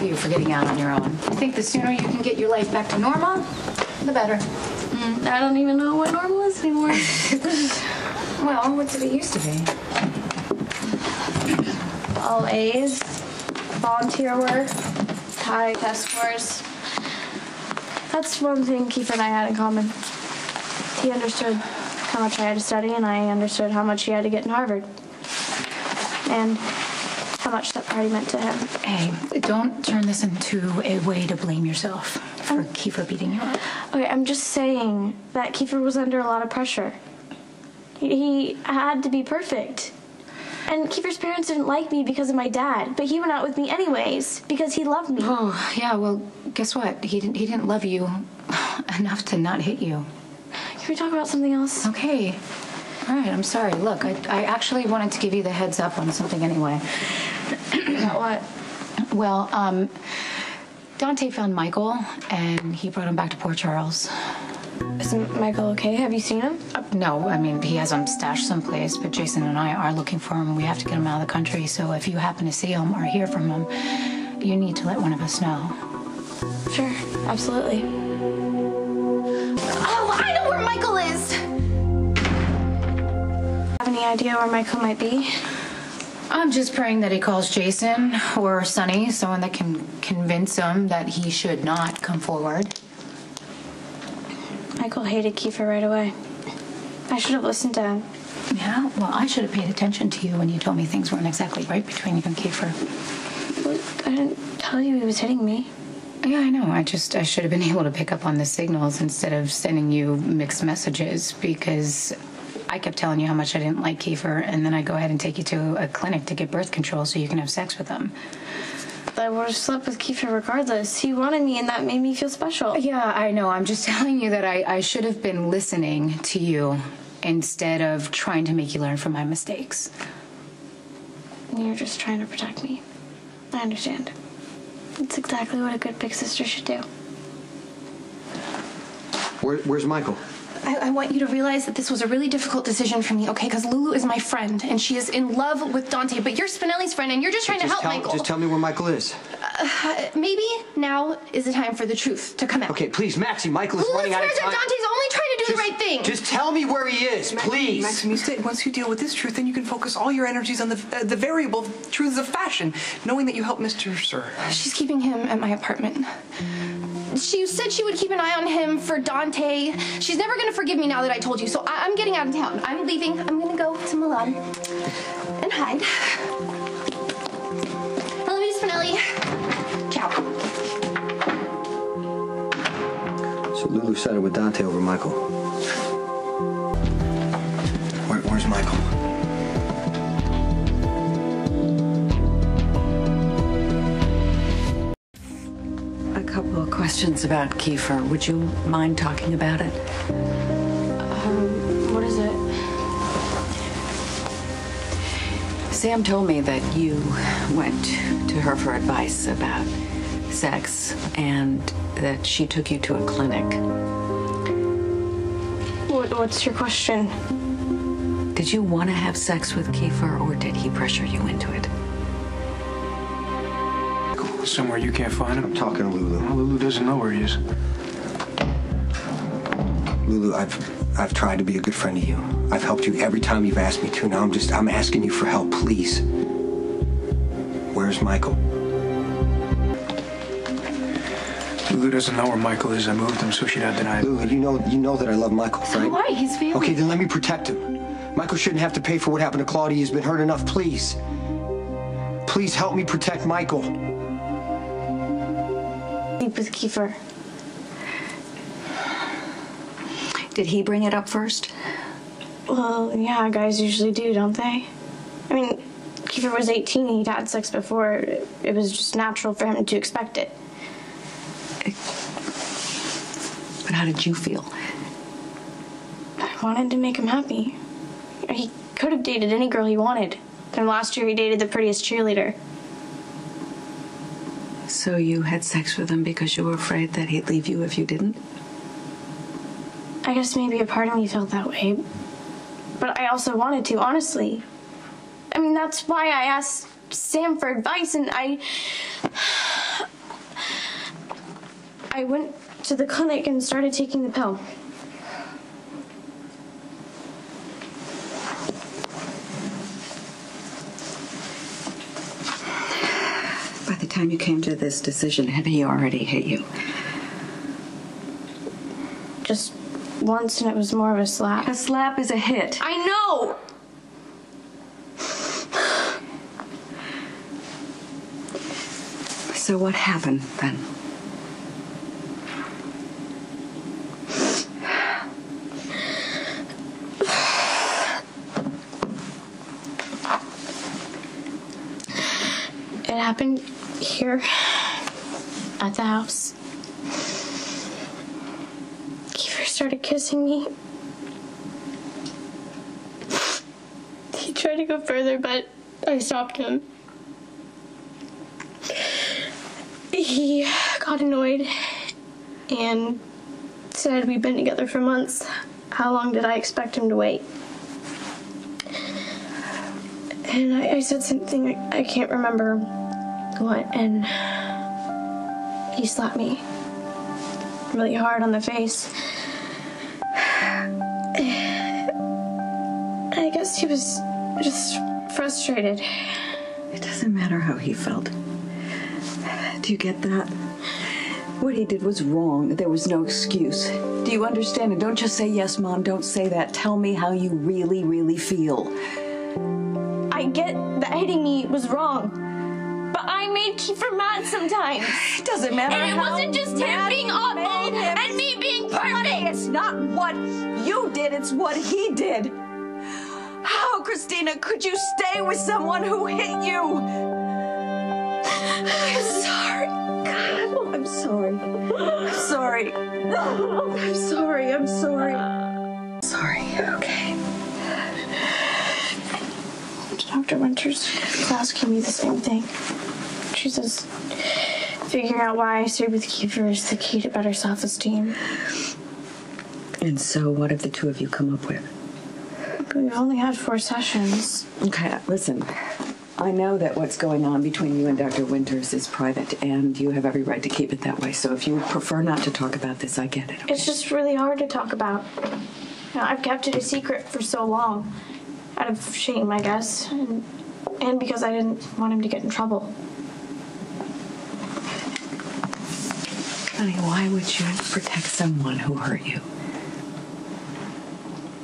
you for getting out on your own. I think the sooner you can get your life back to normal, the better. I don't even know what normal is anymore. Well, what did it used to be? All A's, volunteer work, high test scores. That's one thing Kiefer and I had in common. He understood how much I had to study, and I understood how much he had to get in Harvard. And how much that party meant to him. Hey, don't turn this into a way to blame yourself for Kiefer beating you up. Okay, I'm just saying that Kiefer was under a lot of pressure. He had to be perfect. And Kiefer's parents didn't like me because of my dad, but he went out with me anyways because he loved me. Oh, yeah, well, guess what? He didn't love you enough to not hit you. Can we talk about something else? Okay. All right, I'm sorry. Look, I actually wanted to give you the heads up on something anyway. About what? Well, Dante found Michael, and he brought him back to Port Charles. Isn't Michael okay? Have you seen him? No, I mean, he has him stashed someplace, but Jason and I are looking for him. We have to get him out of the country, so if you happen to see him or hear from him, you need to let one of us know. Sure, absolutely. Oh, I know where Michael is! Have any idea where Michael might be? I'm just praying that he calls Jason or Sonny, someone that can convince him that he should not come forward. Michael hated Kiefer right away. I should have listened to him. Yeah, well, I should have paid attention to you when you told me things weren't exactly right between you and Kiefer. Well, I didn't tell you he was hitting me. Yeah, I know. I should have been able to pick up on the signals instead of sending you mixed messages because I kept telling you how much I didn't like Kiefer, and then I go ahead and take you to a clinic to get birth control so you can have sex with him. I would have slept with Kiefer regardless. He wanted me, and that made me feel special. Yeah, I know. I'm just telling you that I should have been listening to you instead of trying to make you learn from my mistakes. You're just trying to protect me. I understand. It's exactly what a good big sister should do. Where's Michael? I want you to realize that this was a really difficult decision for me, okay? Because Lulu is my friend, and she is in love with Dante, but you're Spinelli's friend, and you're just trying to help Michael. Just tell me where Michael is. Maybe now is the time for the truth to come out. Okay, please, Maxie, Michael is running out of time. Dante's only trying to do the right thing. Just tell me where he is, please. Maxime, once you deal with this truth, then you can focus all your energies on the variable truths of fashion, knowing that you helped Mr. Sir. She's keeping him at my apartment. She said she would keep an eye on him for Dante. She's never going to forgive me now that I told you, so I'm getting out of town. I'm leaving. I'm going to go to Milan and hide. I love you, Spinelli. Ciao. So Lulu sided with Dante over Michael. Where's Michael? Questions about Kiefer. Would you mind talking about it? What is it? Sam told me that you went to her for advice about sex and that she took you to a clinic. What's your question? Did you want to have sex with Kiefer or did he pressure you into it? Somewhere you can't find him? I'm talking to Lulu. Well, Lulu doesn't know where he is. Lulu, I've tried to be a good friend to you. I've helped you every time you've asked me to. Now I'm asking you for help, please. Where's Michael? Lulu doesn't know where Michael is. I moved him so she'd not deny it. Lulu, you know that I love Michael, right? So what? He's family. Okay, then let me protect him. Michael shouldn't have to pay for what happened to Claudia. He's been hurt enough, please. Please help me protect Michael. Sleep with Kiefer. Did he bring it up first? Well, yeah, guys usually do, don't they? I mean, Kiefer was 18 and he'd had sex before. It was just natural for him to expect it. But how did you feel? I wanted to make him happy. He could have dated any girl he wanted. Then last year he dated the prettiest cheerleader. So you had sex with him because you were afraid that he'd leave you if you didn't? I guess maybe a part of me felt that way. But I also wanted to, honestly. I mean, that's why I asked Sam for advice, and I went to the clinic and started taking the pill. By the time you came to this decision, had he already hit you? Just once, and it was more of a slap. A slap is a hit. I know! So what happened then? It happened here at the house. Kiefer started kissing me. He tried to go further, but I stopped him. He got annoyed and said we'd been together for months. How long did I expect him to wait? And I said something, I can't remember what, and he slapped me really hard on the face. I guess he was just frustrated. It doesn't matter how he felt. Do you get that? What he did was wrong. There was no excuse. Do you understand? And don't just say, yes, Mom, don't say that. Tell me how you really, really feel. I get that hitting me was wrong, but I made Kiefer mad sometimes. It doesn't matter And it how wasn't just him being awful and me being perfect. It's not what you did, it's what he did. How, Christina, could you stay with someone who hit you? I'm sorry. God, oh, I'm sorry. I'm sorry. I'm sorry. I'm sorry. Sorry, okay. Dr. Winters is asking me the same thing. She says figuring out why I stayed with Kiefer is the key to better self-esteem. And so what have the two of you come up with? But we've only had 4 sessions. Okay, listen. I know that what's going on between you and Dr. Winters is private, and you have every right to keep it that way. So if you would prefer not to talk about this, I get it. Okay? It's just really hard to talk about. You know, I've kept it a secret for so long. Out of shame, I guess. And because I didn't want him to get in trouble. Honey, why would you protect someone who hurt you?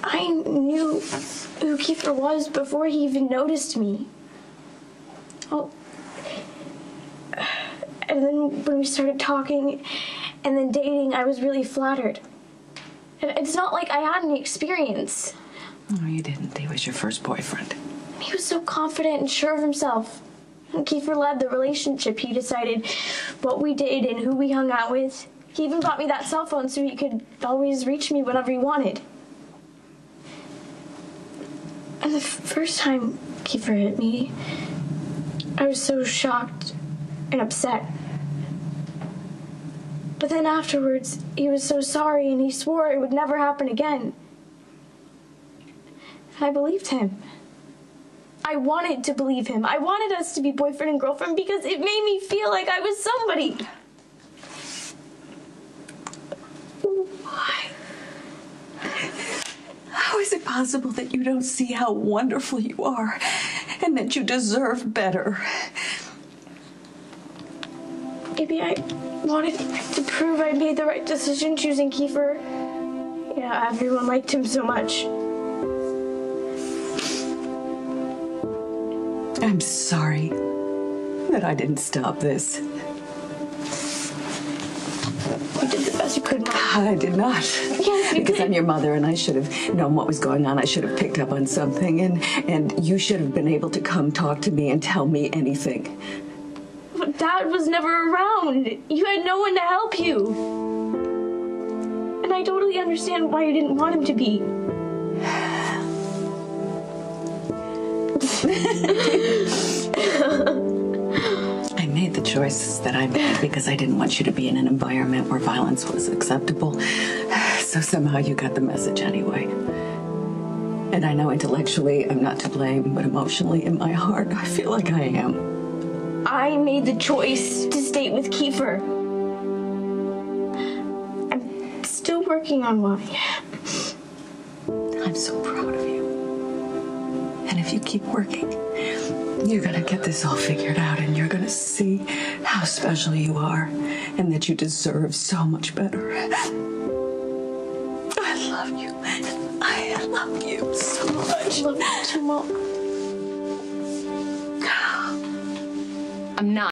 I knew who Kiefer was before he even noticed me. Oh. And then when we started talking and then dating, I was really flattered. And it's not like I had any experience. No, you didn't. He was your first boyfriend. He was so confident and sure of himself. When Kiefer led the relationship, he decided what we did and who we hung out with. He even bought me that cell phone so he could always reach me whenever he wanted. And the first time Kiefer hit me, I was so shocked and upset. But then afterwards, he was so sorry and he swore it would never happen again. I believed him. I wanted to believe him. I wanted us to be boyfriend and girlfriend because it made me feel like I was somebody. Why? How is it possible that you don't see how wonderful you are and that you deserve better? Maybe I wanted to prove I made the right decision choosing Kiefer. Yeah, everyone liked him so much. I'm sorry that I didn't stop this. You did the best you could, Mom. I did not. Yes, you Because did. I'm your mother and I should have known what was going on. I should have picked up on something and you should have been able to come talk to me and tell me anything. But Dad was never around. You had no one to help you. And I totally understand why you didn't want him to be. I made the choices that I made because I didn't want you to be in an environment where violence was acceptable. So somehow you got the message anyway. And I know intellectually I'm not to blame, but emotionally in my heart, I feel like I am. I made the choice to stay with Kiefer. working on one. I'm so proud of you. And if you keep working, you're gonna get this all figured out, and you're gonna see how special you are and that you deserve so much better. I love you. I love you so much. I love you too, Mom. I'm not.